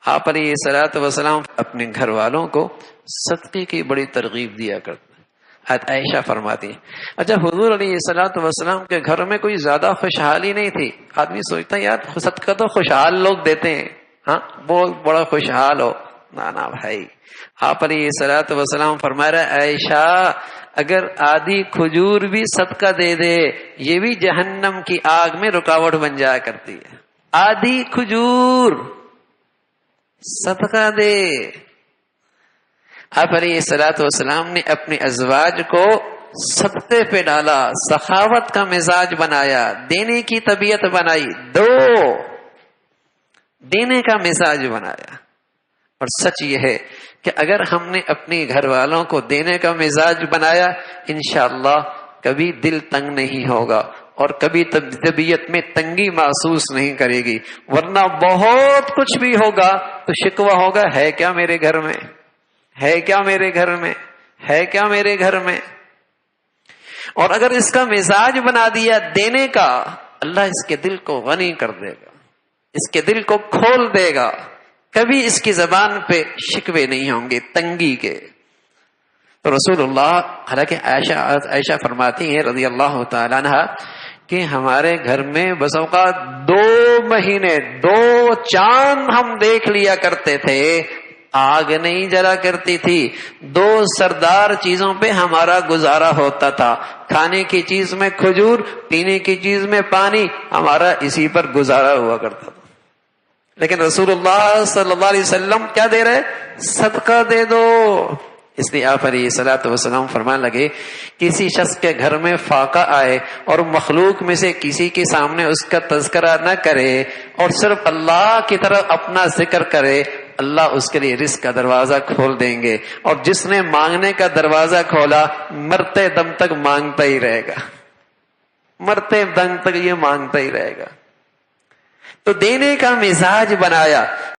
آپ علیہ الصلوۃ والسلام اپنے گھر والوں کو صدقے کی بڑی ترغیب دیا کرتے. عائشہ فرماتی ہیں اچھا حضور علیہ الصلوۃ والسلام کے گھر میں کوئی زیادہ خوشحالی نہیں تھی. آدمی سوچتا ہے یار صدقہ تو خوشحال لوگ دیتے ہیں, ہاں بہت بڑا خوشحال ہو. نا بھائی, آپ علیہ الصلوۃ والسلام فرما رہے عائشہ اگر آدھی کھجور بھی صدقہ دے دے یہ بھی جہنم کی آگ میں رکاوٹ بن جایا کرتی ہے. آدھی کھجور صدقہ دے. آپ علیہ الصلوۃ والسلام نے اپنے ازواج کو صدقے پہ ڈالا, سخاوت کا مزاج بنایا, دینے کی طبیعت بنائی, دینے کا مزاج بنایا. اور سچ یہ ہے کہ اگر ہم نے اپنے گھر والوں کو دینے کا مزاج بنایا انشاءاللہ کبھی دل تنگ نہیں ہوگا اور کبھی طبیعت میں تنگی محسوس نہیں کرے گی. ورنہ بہت کچھ بھی ہوگا تو شکوہ ہوگا, ہے کیا میرے گھر میں, ہے کیا میرے گھر میں, ہے کیا میرے گھر میں. اور اگر اس کا مزاج بنا دیا دینے کا, اللہ اس کے دل کو غنی کر دے گا, اس کے دل کو کھول دے گا. کبھی اس کی زبان پہ شکوے نہیں ہوں گے تنگی کے. تو رسول اللہ, حالانکہ عائشہ فرماتی ہیں رضی اللہ تعالیٰ عنہ کہ ہمارے گھر میں بس اوقات 2 مہینے 2 چاند ہم دیکھ لیا کرتے تھے, آگ نہیں جلا کرتی تھی. 2 سردار چیزوں پہ ہمارا گزارا ہوتا تھا, کھانے کی چیز میں کھجور, پینے کی چیز میں پانی, ہمارا اسی پر گزارا ہوا کرتا تھا. لیکن رسول اللہ صلی اللہ علیہ وسلم کیا دے رہے, صدقہ دے دو. اس لیے آپ علیہ الصلوۃ والسلام فرمانے لگے کسی شخص کے گھر میں فاقہ آئے اور مخلوق میں سے کسی کے سامنے اس کا تذکرہ نہ کرے اور صرف اللہ کی طرف اپنا ذکر کرے, اللہ اس کے لیے رزق کا دروازہ کھول دیں گے. اور جس نے مانگنے کا دروازہ کھولا مرتے دم تک مانگتا ہی رہے گا, مرتے دم تک یہ مانگتا ہی رہے گا. تو دینے کا مزاج بنایا.